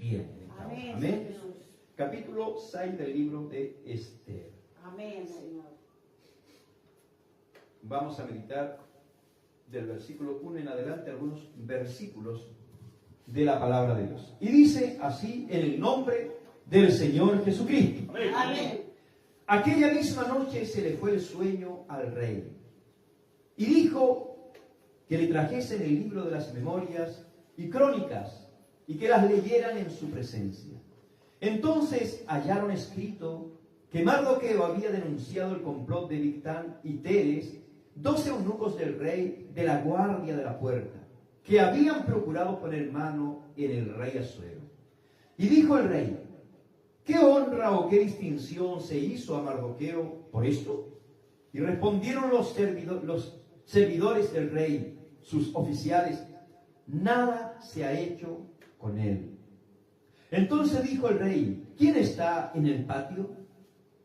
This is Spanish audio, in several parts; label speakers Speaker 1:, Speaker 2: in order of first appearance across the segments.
Speaker 1: sostiene.
Speaker 2: Amén.
Speaker 1: Amén. Capítulo 6 del libro de Esther.
Speaker 2: Amén, Señor.
Speaker 1: Vamos a meditar del versículo 1 en adelante algunos versículos de la palabra de Dios. Y dice así en el nombre del Señor Jesucristo.
Speaker 2: Amén. Amén.
Speaker 1: Aquella misma noche se le fue el sueño al rey y dijo que le trajesen el libro de las memorias y crónicas y que las leyeran en su presencia. Entonces hallaron escrito que Mardoqueo había denunciado el complot de Bigtán y Teres, 12 eunucos del rey de la guardia de la puerta, que habían procurado poner mano en el rey Asuero. Y dijo el rey: ¿qué honra o qué distinción se hizo a Mardoqueo por esto? Y respondieron los servidores del rey, sus oficiales: nada se ha hecho con él. Entonces dijo el rey: ¿quién está en el patio?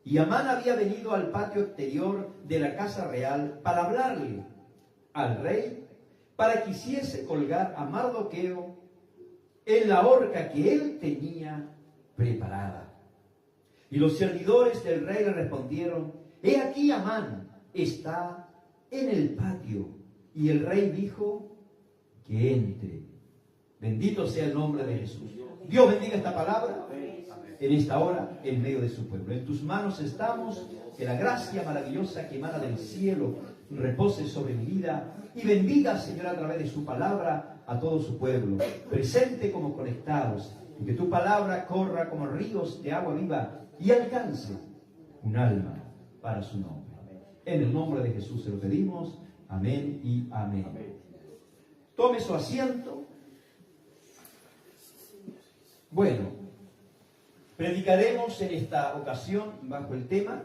Speaker 1: Y Amán había venido al patio exterior de la casa real para hablarle al rey, para que hiciese colgar a Mardoqueo en la horca que él tenía preparada. Y los servidores del rey le respondieron: he aquí Amán está en el patio. Y el rey dijo: que entre. Bendito sea el nombre de Jesús. Dios bendiga esta palabra en esta hora en medio de su pueblo. En tus manos estamos, que la gracia maravillosa que emana del cielo repose sobre mi vida y bendiga, Señor, a través de su palabra a todo su pueblo, presente como conectados, y que tu palabra corra como ríos de agua viva y alcance un alma para su nombre. En el nombre de Jesús se lo pedimos. Amén y amén. Tome su asiento. Bueno, predicaremos en esta ocasión bajo el tema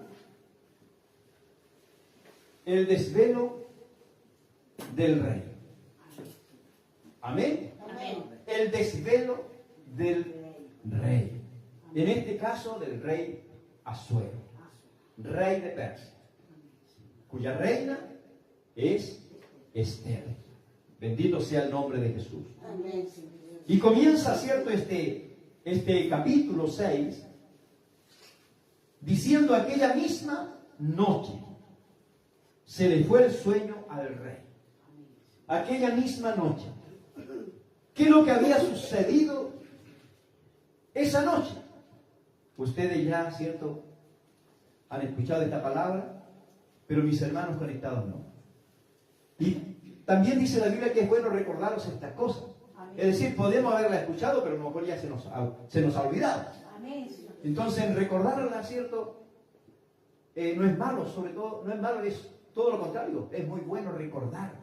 Speaker 1: el desvelo del rey. Amén.
Speaker 2: Amén.
Speaker 1: El desvelo del rey. En este caso del rey Asuero, rey de Persia, cuya reina es Esther. Bendito sea el nombre de Jesús.
Speaker 2: Amén.
Speaker 1: Y comienza, ¿cierto?, este capítulo 6 diciendo: aquella misma noche se le fue el sueño al rey. Aquella misma noche. ¿Qué es lo que había sucedido esa noche? Ustedes ya, ¿cierto?, han escuchado esta palabra, pero mis hermanos conectados no. Y también dice la Biblia que es bueno recordaros estas cosas. Es decir, podemos haberla escuchado, pero a lo mejor ya se nos ha olvidado. Entonces, recordarla, ¿cierto?, no es malo, sobre todo, no es malo, es todo lo contrario. Es muy bueno recordar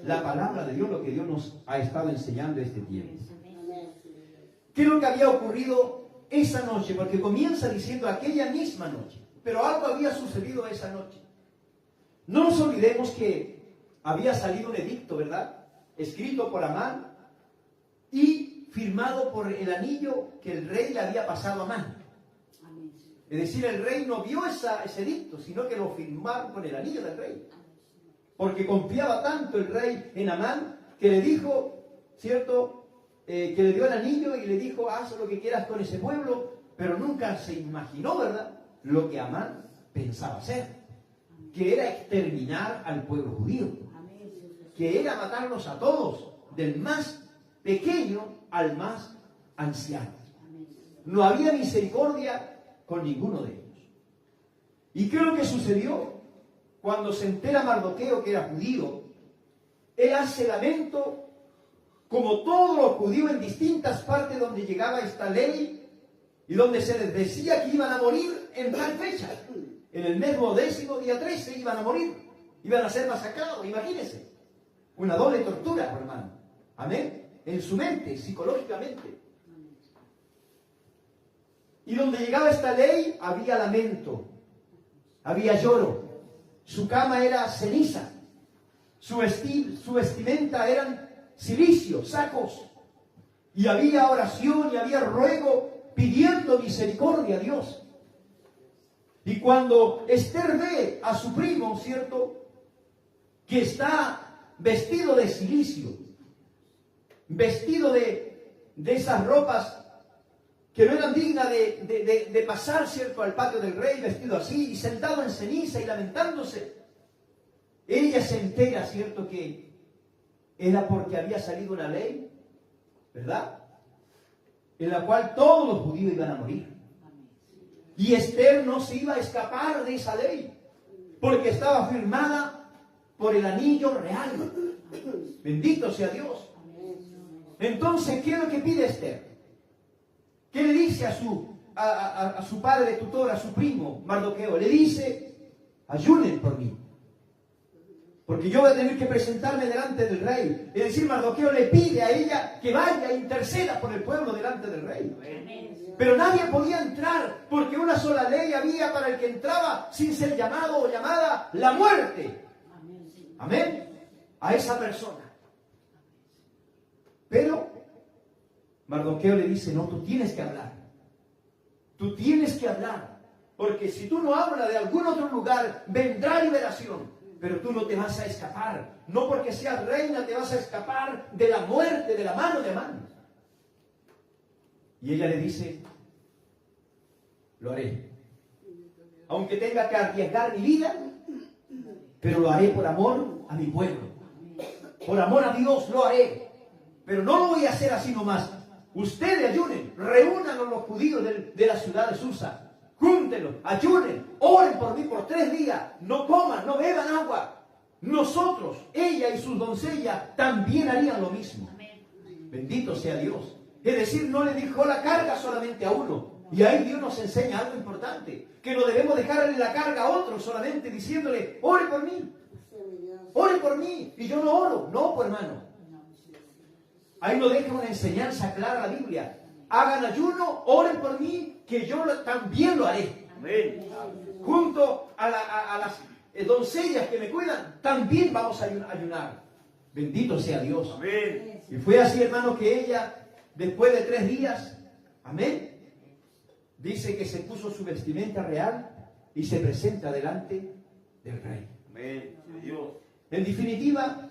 Speaker 1: la palabra de Dios, lo que Dios nos ha estado enseñando este tiempo. ¿Qué es lo que había ocurrido esa noche? Porque comienza diciendo aquella misma noche, pero algo había sucedido esa noche. No nos olvidemos que había salido un edicto, ¿verdad?, escrito por Amán y firmado por el anillo que el rey le había pasado a Amán. Es decir, el rey no vio ese edicto, sino que lo firmaron con el anillo del rey. Porque confiaba tanto el rey en Amán que le dijo, ¿cierto?, que le dio el anillo y le dijo: haz lo que quieras con ese pueblo, pero nunca se imaginó, ¿verdad?, lo que Amán pensaba hacer, que era exterminar al pueblo judío, que era matarlos a todos, del más pequeño al más anciano. No había misericordia con ninguno de ellos. ¿Y qué es lo que sucedió? Cuando se entera Mardoqueo que era judío, él hace lamento, como todos los judíos en distintas partes donde llegaba esta ley y donde se les decía que iban a morir en tal fecha. En el mes 10º, día 13, iban a morir, iban a ser masacrados. Imagínense, una doble tortura, hermano. Amén. En su mente, psicológicamente. Y donde llegaba esta ley había lamento, había lloro. Su cama era ceniza, su vestimenta eran cilicio, sacos. Y había oración y había ruego pidiendo misericordia a Dios. Y cuando Esther ve a su primo, ¿cierto?, que está vestido de cilicio, vestido de esas ropas que no eran dignas de pasar, ¿cierto?, al patio del rey vestido así y sentado en ceniza y lamentándose. Ella se entera, ¿cierto?, que era porque había salido una ley, ¿verdad?, en la cual todos los judíos iban a morir. Y Esther no se iba a escapar de esa ley, porque estaba firmada por el anillo real. Bendito sea Dios. Entonces, ¿qué es lo que pide Esther? ¿Qué le dice a su padre tutor, a su primo Mardoqueo? Le dice: ayunen por mí, porque yo voy a tener que presentarme delante del rey. Es decir, Mardoqueo le pide a ella que vaya e interceda por el pueblo delante del rey. Pero nadie podía entrar, porque una sola ley había para el que entraba sin ser llamado o llamada: la muerte. Amén. A esa persona. Pero Mardoqueo le dice: no, tú tienes que hablar. Tú tienes que hablar. Porque si tú no hablas de algún otro lugar, vendrá liberación. Pero tú no te vas a escapar. No porque seas reina te vas a escapar de la muerte, de la mano de Amán. Y ella le dice: lo haré. Aunque tenga que arriesgar mi vida, pero lo haré por amor a mi pueblo. Por amor a Dios lo haré. Pero no lo voy a hacer así nomás. Ustedes ayunen, reúnan a los judíos de la ciudad de Susa. Júntenlos, ayunen, oren por mí por 3 días. No coman, no beban agua. Nosotros, ella y sus doncellas, también harían lo mismo. Bendito sea Dios. Es decir, no le dejó la carga solamente a uno. Y ahí Dios nos enseña algo importante, que no debemos dejarle la carga a otro solamente diciéndole: ore por mí, ore por mí, y yo no oro. No, pues hermano, ahí nos deja una enseñanza clara la Biblia. Hagan ayuno, oren por mí, que yo también lo haré. Amén. Junto a las doncellas que me cuidan, también vamos a ayunar. Bendito sea Dios. Amén. Y fue así, hermano, que ella, después de 3 días, amén, dice que se puso su vestimenta real y se presenta delante del rey. Amén. Dios. En definitiva,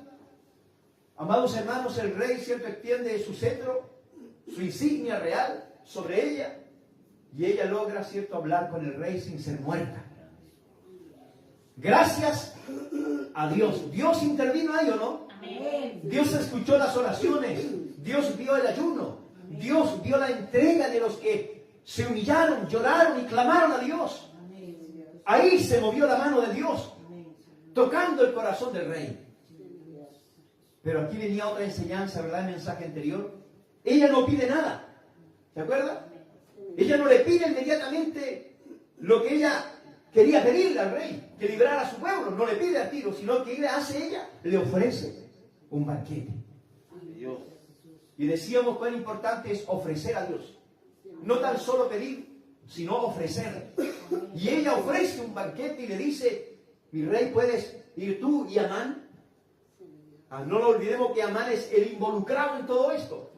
Speaker 1: amados hermanos, el rey, ¿cierto?, extiende su cetro, su insignia real sobre ella, y ella logra, ¿cierto?, hablar con el rey sin ser muerta. Gracias a Dios. Dios intervino ahí, ¿o no? Amén. Dios escuchó las oraciones. Dios vio el ayuno. Amén. Dios vio la entrega de los que se humillaron, lloraron y clamaron a Dios. Amén. Ahí se movió la mano de Dios, tocando el corazón del rey. Pero aquí venía otra enseñanza, ¿verdad? El mensaje anterior. Ella no pide nada. ¿Se acuerda? Ella no le pide inmediatamente lo que ella quería pedirle al rey, que librara a su pueblo. No le pide a tiro, sino que ella hace, le ofrece un banquete. Dios. Y decíamos cuán importante es ofrecer a Dios. No tan solo pedir, sino ofrecer. Y ella ofrece un banquete y le dice: mi rey, ¿puedes ir tú y Amán? No lo olvidemos que Amán es el involucrado en todo esto.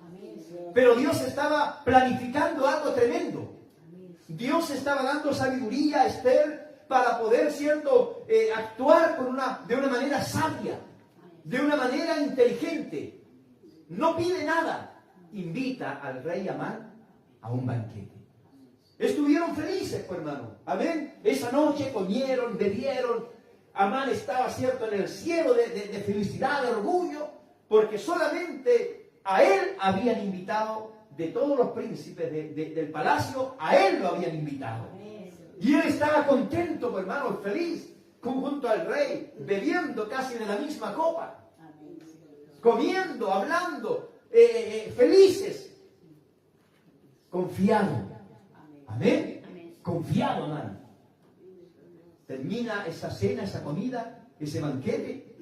Speaker 1: Pero Dios estaba planificando algo tremendo. Dios estaba dando sabiduría a Esther para poder, ¿cierto?, actuar de una manera sabia, de una manera inteligente. No pide nada. Invita al rey Amán a un banquete. Estuvieron felices, pues, hermano. Amén. Esa noche comieron, bebieron. Amán estaba, ¿cierto?, en el cielo de felicidad, de orgullo, porque solamente a él habían invitado, de todos los príncipes del palacio, a él lo habían invitado. Y él estaba contento, pues, hermano, feliz, junto al rey, bebiendo casi de la misma copa, comiendo, hablando, felices, confiado. Amén. Confiado, hermano. Termina esa cena, esa comida, ese banquete.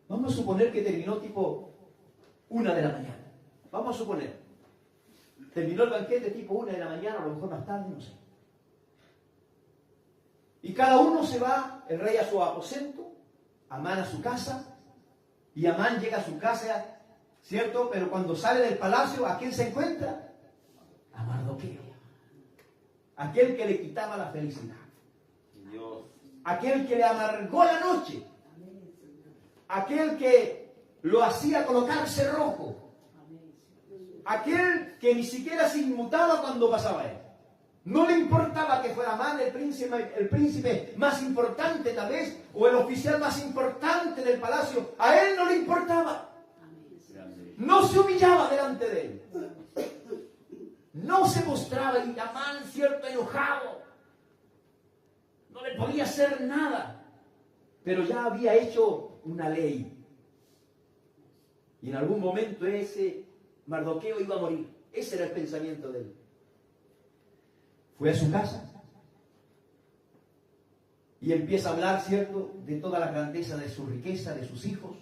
Speaker 1: Vamos a suponer que terminó tipo 1 de la mañana. Vamos a suponer. Terminó el banquete tipo 1 de la mañana, a lo mejor más tarde, no sé. Y cada uno se va, el rey a su aposento, Amán a su casa, y Amán llega a su casa, ¿cierto? Pero cuando sale del palacio, ¿a quién se encuentra? A Mardoqueo. Aquel que le quitaba la felicidad. Dios. Aquel que le amargó la noche. Aquel que lo hacía colocarse rojo. aquel que ni siquiera se inmutaba cuando pasaba él. No le importaba que fuera Amán el príncipe más importante tal vez, o el oficial más importante del palacio. A él no le importaba. No se humillaba delante de él. No se mostraba, y Amán, cierto, enojado. No le podía hacer nada. Pero ya había hecho una ley. Y en algún momento ese Mardoqueo iba a morir. Ese era el pensamiento de él. Fue a su casa y empieza a hablar, ¿cierto?, de toda la grandeza de su riqueza, de sus hijos,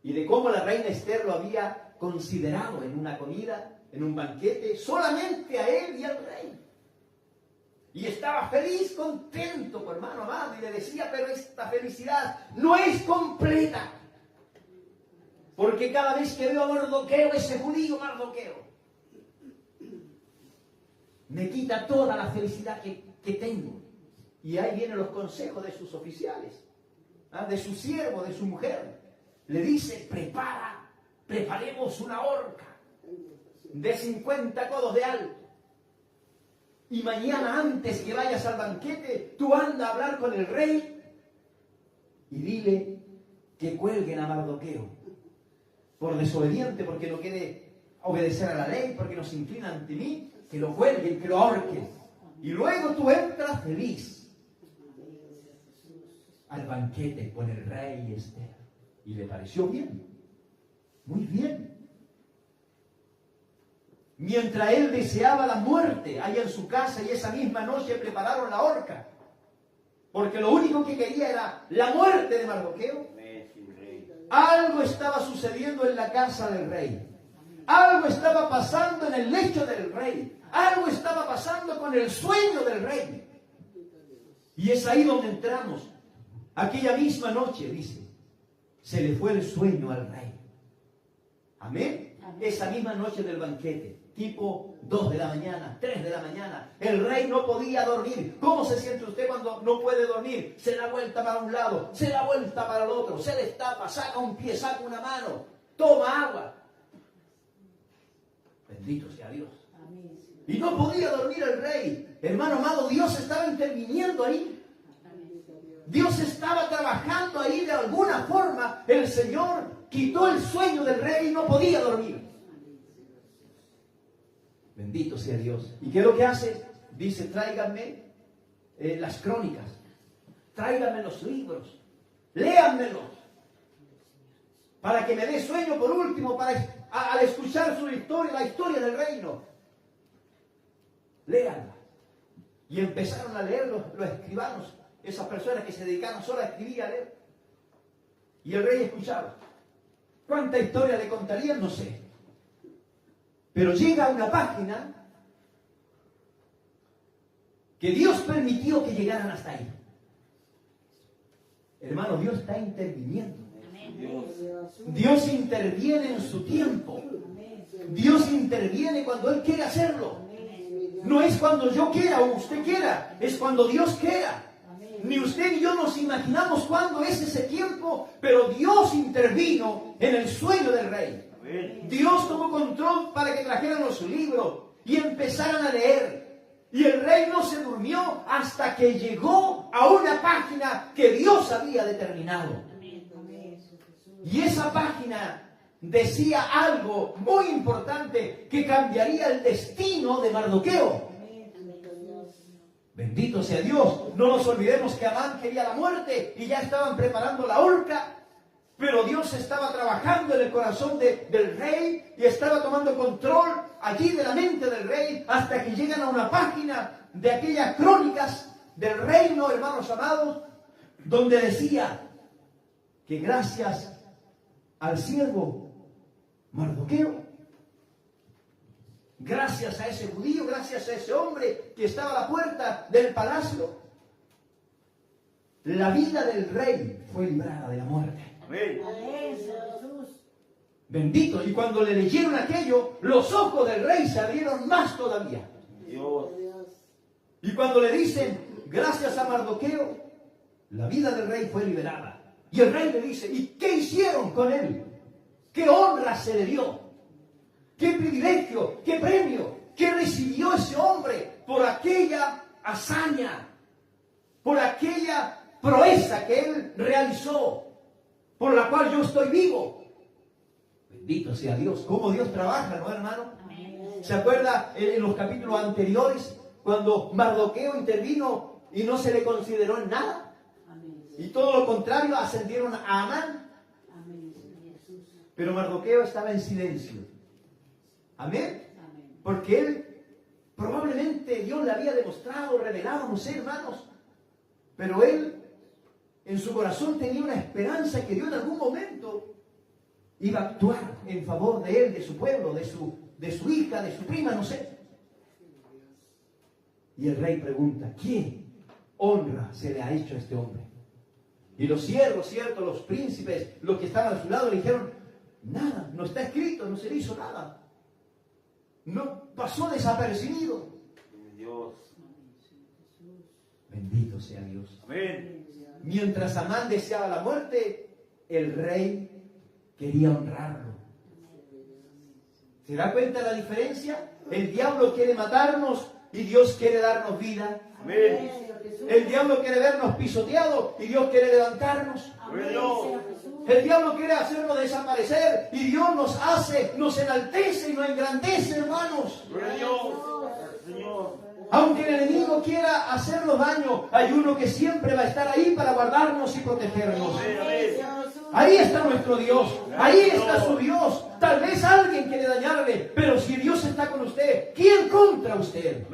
Speaker 1: y de cómo la reina Esther lo había considerado en una comida, en un banquete, solamente a él y al rey. Y estaba feliz, contento, hermano amado, y le decía, pero esta felicidad no es completa. Porque cada vez que veo a Mardoqueo, ese judío Mardoqueo, me quita toda la felicidad que tengo. Y ahí vienen los consejos de sus oficiales, de su siervo, de su mujer. Le dice, preparemos una horca de 50 codos de alto. Y mañana, antes que vayas al banquete, tú anda a hablar con el rey y dile que cuelguen a Mardoqueo por desobediente, porque no quiere obedecer a la ley, porque no se inclina ante mí. Que lo cuelguen, que lo ahorquen. Y luego tú entras feliz al banquete con el rey Esther. Y le pareció bien. Muy bien. Mientras él deseaba la muerte allá en su casa, y esa misma noche prepararon la horca. Porque lo único que quería era la muerte de Mardoqueo. Algo estaba sucediendo en la casa del rey. Algo estaba pasando en el lecho del rey. Algo estaba pasando con el sueño del rey. Y es ahí donde entramos. Aquella misma noche, dice, se le fue el sueño al rey. Amén. Esa misma noche del banquete, tipo 2 de la mañana, 3 de la mañana, el rey no podía dormir. ¿Cómo se siente usted cuando no puede dormir? Se da vuelta para un lado, se da vuelta para el otro, se destapa, saca un pie, saca una mano, toma agua. Bendito sea Dios. Y no podía dormir el rey. Hermano amado, Dios estaba interviniendo ahí. Dios estaba trabajando ahí de alguna forma. El Señor quitó el sueño del rey y no podía dormir. Bendito sea Dios. ¿Y qué es lo que hace? Dice, tráiganme las crónicas. Tráiganme los libros. Léanmelos. Para que me dé sueño por último, al escuchar su historia, la historia del reino. Léanla. Y empezaron a leer los escribanos, esas personas que se dedicaron solo a escribir y a leer. Y el rey escuchaba. ¿Cuánta historia le contarían? No sé. Pero llega a una página que Dios permitió que llegaran hasta ahí. Hermano, Dios está interviniendo. Dios interviene en su tiempo. Dios interviene cuando Él quiere hacerlo. No es cuando yo quiera o usted quiera, es cuando Dios quiera. Ni usted ni yo nos imaginamos cuándo es ese tiempo, pero Dios intervino en el sueño del rey. Dios tomó control para que trajeran los libros y empezaran a leer. Y el rey no se durmió hasta que llegó a una página que Dios había determinado. Y esa página decía algo muy importante que cambiaría el destino de Mardoqueo. Bendito sea Dios. No nos olvidemos que Amán quería la muerte y ya estaban preparando la horca. Pero Dios estaba trabajando en el corazón del rey y estaba tomando control allí de la mente del rey hasta que llegan a una página de aquellas crónicas del reino, hermanos amados, donde decía que gracias al siervo Mardoqueo, gracias a ese judío, gracias a ese hombre que estaba a la puerta del palacio, la vida del rey fue librada de la muerte. Amén. Bendito. Y cuando le leyeron aquello, los ojos del rey se abrieron más todavía. Dios. Y cuando le dicen, gracias a Mardoqueo, la vida del rey fue liberada. Y el rey le dice, ¿y qué hicieron con él? ¿Qué honra se le dio? qué privilegio, qué premio que recibió ese hombre por aquella hazaña, por aquella proeza que él realizó, por la cual yo estoy vivo. Bendito sea Dios. ¿Cómo Dios trabaja, no, hermano? Amén. ¿Se acuerda en los capítulos anteriores cuando Mardoqueo intervino y no se le consideró en nada? Amén. Y todo lo contrario, ascendieron a Amán. Amén. Pero Mardoqueo estaba en silencio. Amén. Amén. Porque él, probablemente Dios le había demostrado, revelado, no sé, hermanos. Pero él, en su corazón, tenía una esperanza que Dios en algún momento iba a actuar en favor de él, de su pueblo, de su hija, de su prima, no sé. Y el rey pregunta, ¿qué honra se le ha hecho a este hombre? Y los siervos, ¿cierto? Los príncipes, los que estaban a su lado, le dijeron, nada, no está escrito, no se le hizo nada. No pasó desapercibido.
Speaker 2: Dios.
Speaker 1: Bendito sea Dios.
Speaker 2: Amén.
Speaker 1: Mientras Amán deseaba la muerte, el rey quería honrarlo. ¿Se da cuenta la diferencia? El diablo quiere matarnos y Dios quiere darnos vida.
Speaker 2: Amén.
Speaker 1: El diablo quiere vernos pisoteados y Dios quiere levantarnos.
Speaker 2: Amén.
Speaker 1: El diablo quiere hacernos desaparecer y Dios nos enaltece y nos engrandece, hermanos. Aunque el enemigo quiera hacernos daño, hay uno que siempre va a estar ahí para guardarnos y protegernos. Ahí está nuestro Dios, ahí está su Dios. Tal vez alguien quiere dañarle, pero si Dios está con usted, ¿quién contra usted?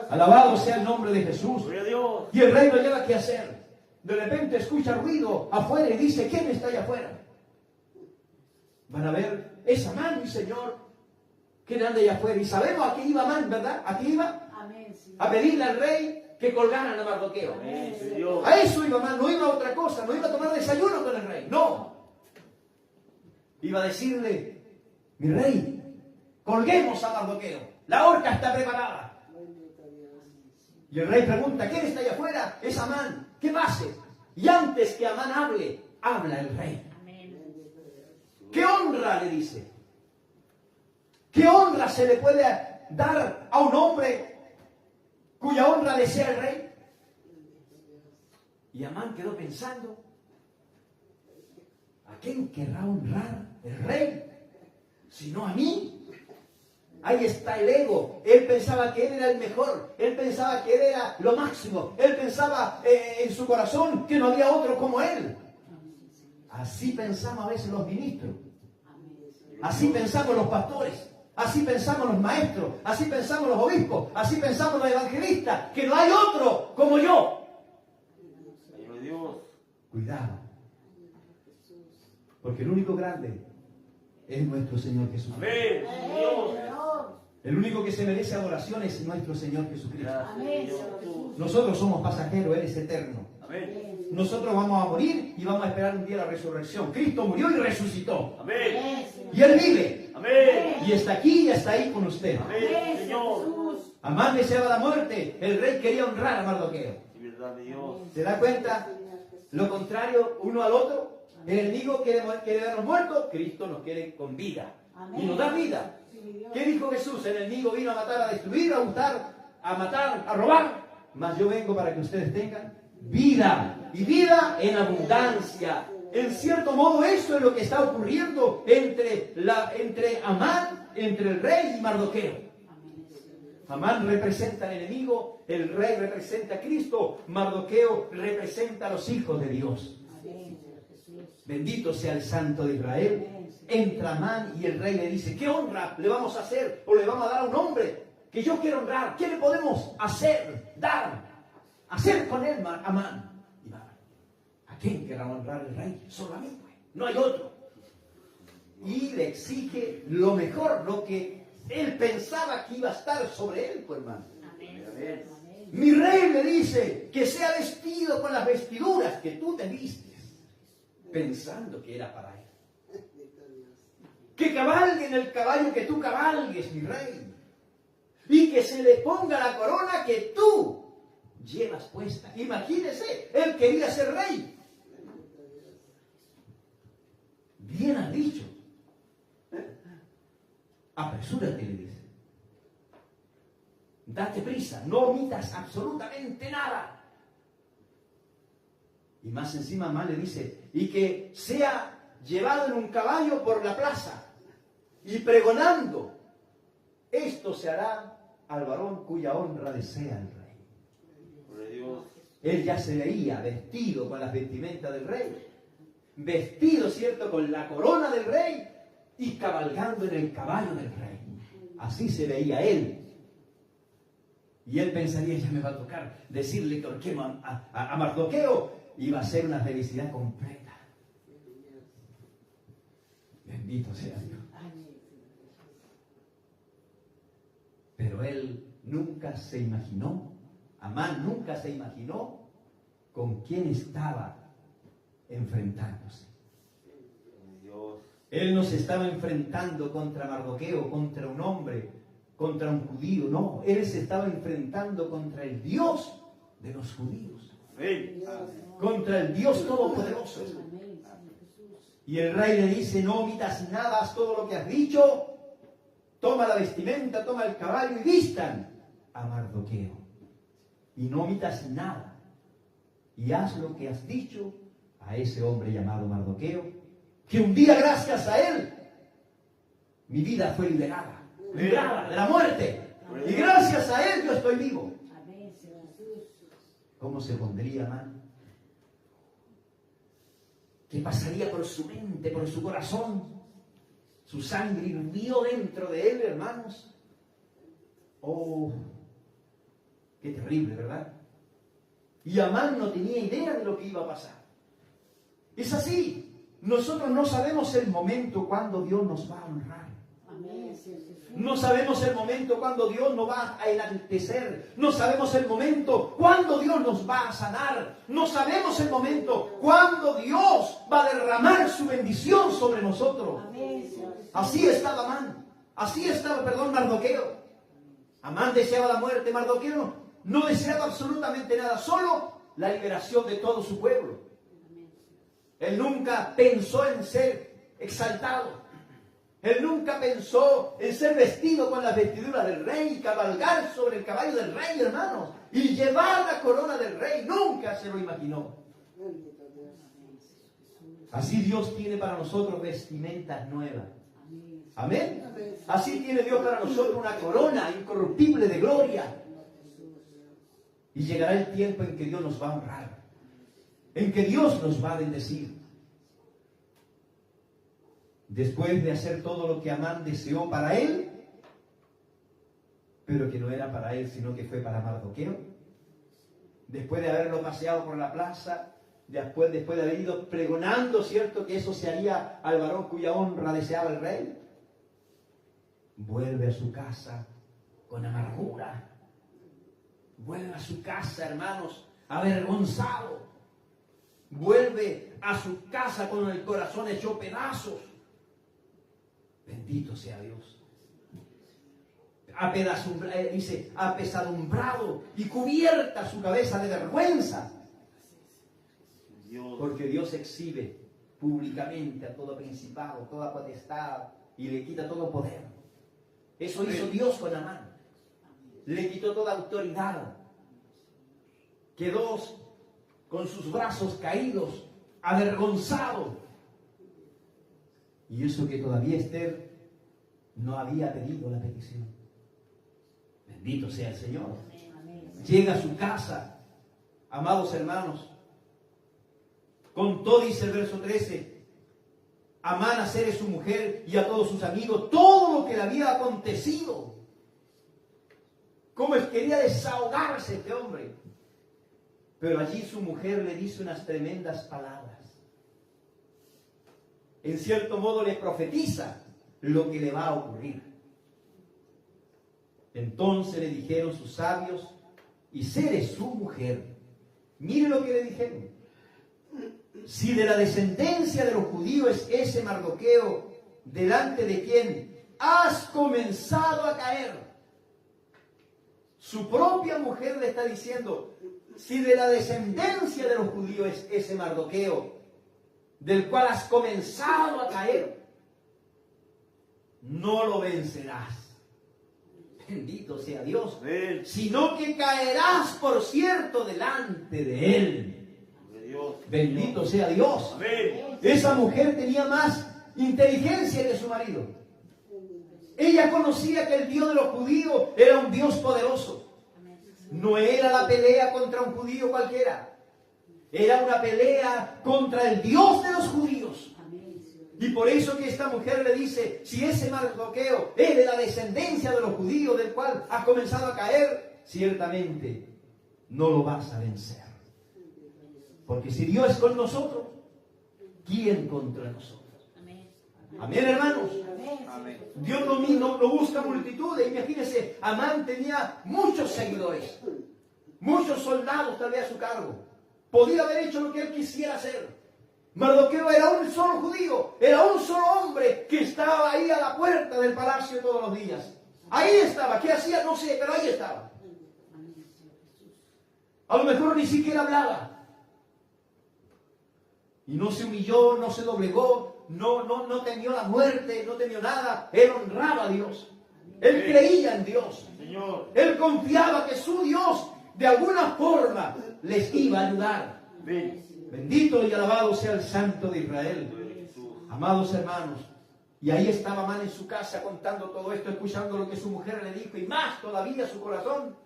Speaker 1: Alabado sea el nombre de Jesús. Y el rey no lleva qué hacer. De repente escucha ruido afuera y dice, ¿quién está allá afuera? Van a ver, es Amán, mi Señor. ¿Quién anda allá afuera? Y sabemos a qué iba Amán, ¿verdad? ¿A qué iba? A pedirle al rey que colgaran a Mardoqueo. A eso iba Amán, no iba a otra cosa, no iba a tomar desayuno con el rey, no. Iba a decirle, mi rey, colguemos a Mardoqueo, la horca está preparada. Y el rey pregunta, ¿quién está allá afuera? Es Amán, ¿qué más es? Y antes que Amán hable, habla el rey. ¿Qué honra le dice? ¿Qué honra se le puede dar a un hombre cuya honra desea el rey? Y Amán quedó pensando, ¿a quién querrá honrar el rey? Sino a mí. Ahí está el ego. Él pensaba que él era el mejor. Él pensaba que él era lo máximo. Él pensaba en su corazón que no había otro como él. Así pensamos a veces los ministros. Así pensamos los pastores. Así pensamos los maestros. Así pensamos los obispos. Así pensamos los evangelistas. Que no hay otro como yo. Cuidado. Porque el único grande es nuestro Señor Jesucristo. El único que se merece adoración es nuestro Señor Jesucristo. Nosotros somos pasajeros, Él es eterno. Nosotros vamos a morir y vamos a esperar un día la resurrección. Cristo murió y resucitó. Y Él vive. Y está aquí y está ahí con usted. Amán deseaba la muerte. El rey quería honrar a Mardoqueo. ¿Se da cuenta? Lo contrario uno al otro. El enemigo quiere vernos muertos. Cristo nos quiere con vida. Y nos da vida. ¿Qué dijo Jesús? El enemigo vino a matar, a destruir, a gustar, a matar, a robar. Mas yo vengo para que ustedes tengan vida. Y vida en abundancia. En cierto modo eso es lo que está ocurriendo entre Amán, entre el rey y Mardoqueo. Amán representa al enemigo, el rey representa a Cristo, Mardoqueo representa a los hijos de Dios. Bendito sea el Santo de Israel. Entra Amán y el rey le dice, ¿qué honra le vamos a hacer o le vamos a dar a un hombre que yo quiero honrar? ¿Qué le podemos hacer, dar, hacer con él, Amán? Y ¿a quién querrá honrar el rey? Solo a mí, pues. No hay otro. Y le exige lo mejor, lo que él pensaba que iba a estar sobre él, pues, hermano. Amén. Mi rey le dice que sea vestido con las vestiduras que tú te vistes, pensando que era para él. Que cabalgue en el caballo que tú cabalgues, mi rey. Y que se le ponga la corona que tú llevas puesta. Imagínese, él quería ser rey. Bien has dicho. Apresúrate, le dice. Date prisa, no omitas absolutamente nada. Y más encima Amán le dice, y que sea llevado en un caballo por la plaza y pregonando, esto se hará al varón cuya honra desea el rey. Él ya se veía vestido con las vestimentas del rey, vestido, ¿cierto?, con la corona del rey y cabalgando en el caballo del rey. Así se veía él. Y él pensaría, ya me va a tocar decirle que ahorquemos a Mardoqueo. Iba a ser una felicidad completa. Bendito sea Dios. Pero él nunca se imaginó, Amán nunca se imaginó con quién estaba enfrentándose. Él no se estaba enfrentando contra Mardoqueo, contra un hombre, contra un judío, no. Él se estaba enfrentando contra el Dios de los judíos. Contra el Dios Todopoderoso. Y el rey le dice, no omitas nada, haz todo lo que has dicho. Toma la vestimenta, toma el caballo y vistan a Mardoqueo. Y no omitas nada. Y haz lo que has dicho a ese hombre llamado Mardoqueo, que un día gracias a él mi vida fue liberada de la muerte. Y gracias a él yo estoy vivo. ¿Cómo se pondría Amán? ¿Qué pasaría por su mente, por su corazón? Su sangre hirvió dentro de él, hermanos. Oh, qué terrible, ¿verdad? Y Amán no tenía idea de lo que iba a pasar. Es así. Nosotros no sabemos el momento cuando Dios nos va a honrar. No sabemos el momento cuando Dios nos va a enaltecer. No sabemos el momento cuando Dios nos va a sanar. No sabemos el momento cuando Dios va a derramar su bendición sobre nosotros. Así estaba Amán. Así estaba, Mardoqueo. Amán deseaba la muerte. Mardoqueo no deseaba absolutamente nada. Solo la liberación de todo su pueblo. Él nunca pensó en ser exaltado. Él nunca pensó en ser vestido con las vestiduras del rey y cabalgar sobre el caballo del rey, hermanos, y llevar la corona del rey. Nunca se lo imaginó. Así Dios tiene para nosotros vestimentas nuevas. Amén. Así tiene Dios para nosotros una corona incorruptible de gloria. Y llegará el tiempo en que Dios nos va a honrar, en que Dios nos va a bendecir. Después de hacer todo lo que Amán deseó para él, pero que no era para él, sino que fue para Mardoqueo, después de haberlo paseado por la plaza, después de haber ido pregonando, ¿cierto?, que eso se haría al varón cuya honra deseaba el rey, vuelve a su casa con amargura. Vuelve a su casa, hermanos, avergonzado. Vuelve a su casa con el corazón hecho pedazos. Bendito sea Dios. Dice, apesadumbrado y cubierta su cabeza de vergüenza. Porque Dios exhibe públicamente a todo principado, toda potestad y le quita todo poder. Eso hizo Dios con Amán. Le quitó toda autoridad. Quedó con sus brazos caídos, avergonzado. Y eso que todavía Esther no había pedido la petición. Bendito sea el Señor. Llega a su casa, amados hermanos. Contó, dice el verso 13, Amán a Zeres su mujer y a todos sus amigos todo lo que le había acontecido. Cómo quería desahogarse este hombre. Pero allí su mujer le dice unas tremendas palabras. En cierto modo le profetiza lo que le va a ocurrir. Entonces le dijeron sus sabios y Zeres su mujer. Mire lo que le dijeron. Si de la descendencia de los judíos es ese Mardoqueo, delante de quien has comenzado a caer. Su propia mujer le está diciendo, si de la descendencia de los judíos es ese Mardoqueo, del cual has comenzado a caer, no lo vencerás. Bendito sea Dios.
Speaker 2: Amén.
Speaker 1: Sino que caerás, por cierto, delante de Él. Bendito sea Dios.
Speaker 2: Amén.
Speaker 1: Esa mujer tenía más inteligencia que su marido. Ella conocía que el Dios de los judíos era un Dios poderoso. No era la pelea contra un judío cualquiera. Era una pelea contra el Dios de los judíos. Y por eso que esta mujer le dice, si ese Mardoqueo es de la descendencia de los judíos del cual has comenzado a caer, ciertamente no lo vas a vencer. Porque si Dios es con nosotros, ¿quién contra nosotros? Amén, hermanos. Dios no busca multitudes. Imagínense, Amán tenía muchos seguidores, muchos soldados tal vez a su cargo. Podía haber hecho lo que él quisiera hacer. Mardoqueo era un solo judío, era un solo hombre que estaba ahí a la puerta del palacio todos los días. Ahí estaba. ¿Qué hacía? No sé, pero ahí estaba. A lo mejor ni siquiera hablaba. Y no se humilló, no se doblegó, no temió la muerte, no temió nada. Él honraba a Dios. Él creía en Dios.
Speaker 2: Señor.
Speaker 1: Él confiaba que su Dios de alguna forma les iba a ayudar.
Speaker 2: Amén.
Speaker 1: Bendito y alabado sea el Santo de Israel. Amados hermanos, y ahí estaba Amán en su casa contando todo esto, escuchando lo que su mujer le dijo, y más todavía su corazón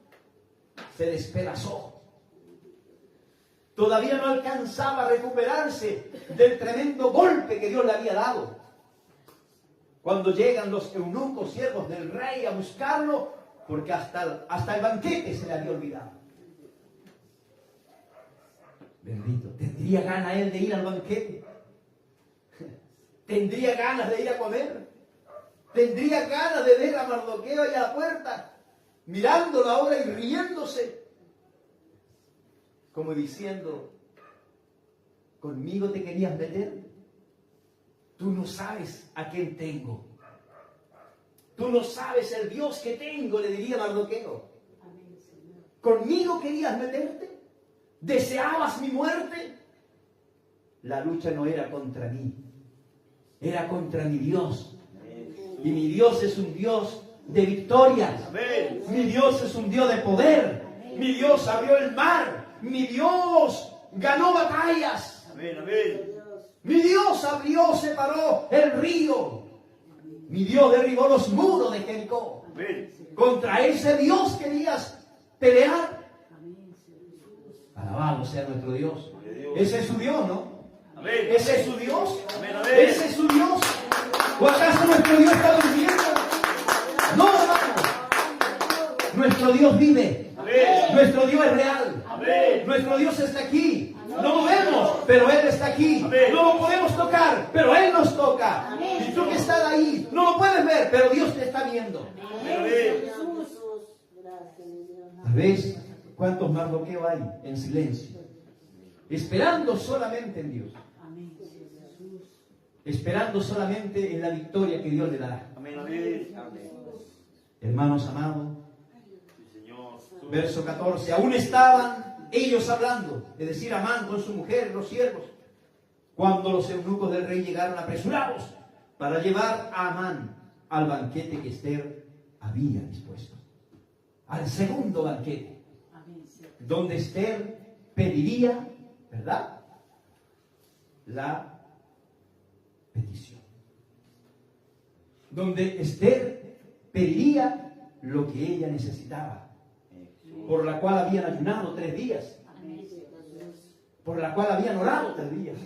Speaker 1: se despedazó. Todavía no alcanzaba a recuperarse del tremendo golpe que Dios le había dado. Cuando llegan los eunucos, siervos del rey, a buscarlo, porque hasta el banquete se le había olvidado. Bendito. ¿Tendría ganas él de ir al banquete? ¿Tendría ganas de ir a comer? ¿Tendría ganas de ver a Mardoqueo allá a la puerta, mirándolo ahora y riéndose? Como diciendo, ¿conmigo te querías meter? Tú no sabes a quién tengo. Tú no sabes el Dios que tengo, le diría Mardoqueo. ¿Conmigo querías meterte? ¿Deseabas mi muerte? La lucha no era contra mí, era contra mi Dios. Y mi Dios es un Dios de victorias. Mi Dios es un Dios de poder. Mi Dios abrió el mar. Mi Dios ganó batallas.
Speaker 2: Amén, amén.
Speaker 1: Mi Dios abrió, separó el río. Mi Dios derribó los muros de Jericó.
Speaker 2: Amén.
Speaker 1: Contra ese Dios querías pelear. Alabado sea nuestro Dios. Ese es su Dios, ¿no?
Speaker 2: Amén.
Speaker 1: Ese es su Dios.
Speaker 2: Amén, amén.
Speaker 1: Ese es su Dios. ¿O acaso nuestro Dios está durmiendo? No, hermano. Nuestro Dios vive.
Speaker 2: Amén.
Speaker 1: Nuestro Dios es real.
Speaker 2: Amén.
Speaker 1: Nuestro Dios está aquí. No lo vemos, pero Él está aquí.
Speaker 2: Amén.
Speaker 1: No lo podemos tocar, pero Él nos toca.
Speaker 3: Amén.
Speaker 1: Y tú que estás ahí, no lo puedes ver, pero Dios te está viendo.
Speaker 2: Amén.
Speaker 1: ¿Ves cuántos Mardoqueo hay en silencio? Esperando solamente en Dios. Esperando solamente en la victoria que Dios le dará.
Speaker 2: Amén, amén. Amén.
Speaker 1: Hermanos amados,
Speaker 2: Sí, Señor.
Speaker 1: verso 14. Aún estaban ellos hablando, es decir, Amán con su mujer, los siervos, cuando los eunucos del rey llegaron apresurados para llevar a Amán al banquete que Esther había dispuesto. Al segundo banquete, donde Esther pediría, ¿verdad?, la petición. Donde Esther pediría lo que ella necesitaba, por la cual habían ayunado 3 días, por la cual habían orado 3 días.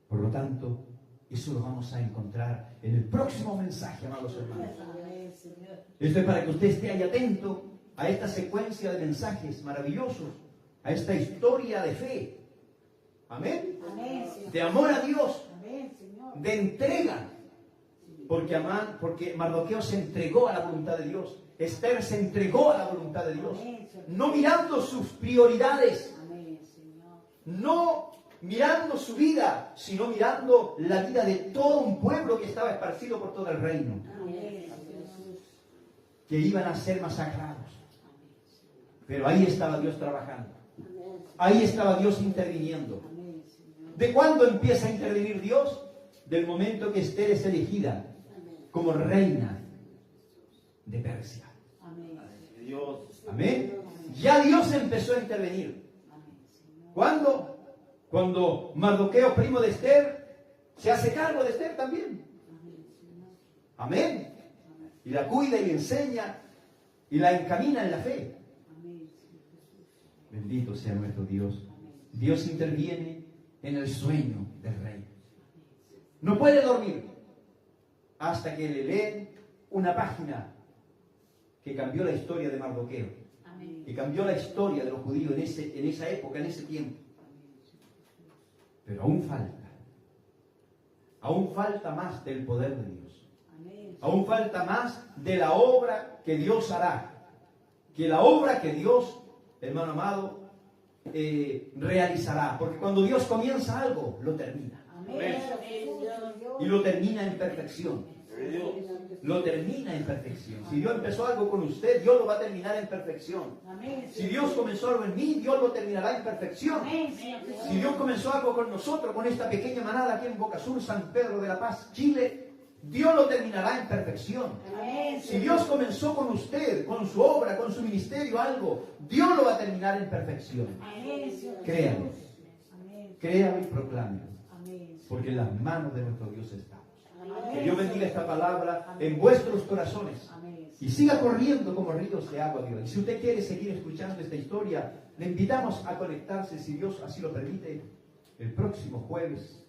Speaker 1: Por lo tanto, eso lo vamos a encontrar en el próximo mensaje, amados hermanos. Esto es para que usted esté ahí atento a esta secuencia de mensajes maravillosos, a esta historia de fe. Amén. De amor a Dios, de entrega. Porque Mardoqueo se entregó a la voluntad de Dios. Esther se entregó a la voluntad de Dios. No mirando sus prioridades. No mirando su vida, sino mirando la vida de todo un pueblo que estaba esparcido por todo el reino. Que iban a ser masacrados. Pero ahí estaba Dios trabajando. Ahí estaba Dios interviniendo. ¿De cuándo empieza a intervenir Dios? del momento que Esther es elegida como reina de Persia.
Speaker 2: Dios.
Speaker 1: Amén. Ya Dios empezó a intervenir. ¿Cuándo? Cuando Mardoqueo, primo de Esther, se hace cargo de Esther también. Amén. Y la cuida y le enseña y la encamina en la fe. Bendito sea nuestro Dios. Dios interviene en el sueño del rey. No puede dormir hasta que le leen una página que cambió la historia de Mardoqueo, que cambió la historia de los judíos en esa época, en ese tiempo. Pero aún falta más del poder de Dios. Aún falta más de la obra que Dios hará. Que la obra que Dios, hermano amado, realizará. Porque cuando Dios comienza algo, lo termina. Y lo termina en perfección. Lo termina en perfección. Si Dios empezó algo con usted, Dios lo va a terminar en perfección. Si Dios comenzó algo en mí, Dios lo terminará en perfección. Si Dios comenzó algo con nosotros, con esta pequeña manada aquí en Boca Sur, San Pedro de la Paz, Chile, Dios lo terminará en perfección. Si Dios comenzó con usted, con su obra, con su ministerio, algo, Dios lo va a terminar en perfección. Créalo. Créalo y proclámelo. Porque en las manos de nuestro Dios estamos. Que Dios bendiga esta palabra en vuestros corazones. Y siga corriendo como ríos de agua viva. Y si usted quiere seguir escuchando esta historia, le invitamos a conectarse, si Dios así lo permite, el próximo jueves.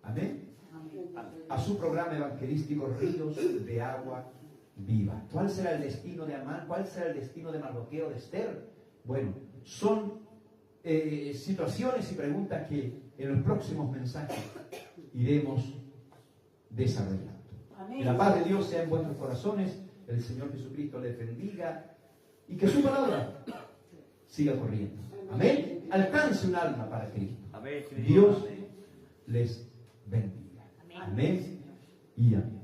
Speaker 1: Amén. A su programa evangelístico Ríos de Agua Viva. ¿Cuál será el destino de Amán? ¿Cuál será el destino de Mardoqueo, de Esther? Bueno, son situaciones y preguntas que en los próximos mensajes iremos desarrollando. Que la paz de Dios sea en vuestros corazones, el Señor Jesucristo les bendiga y que su palabra siga corriendo. Amén. Alcance un alma para Cristo. Dios les bendiga. Amén y amén.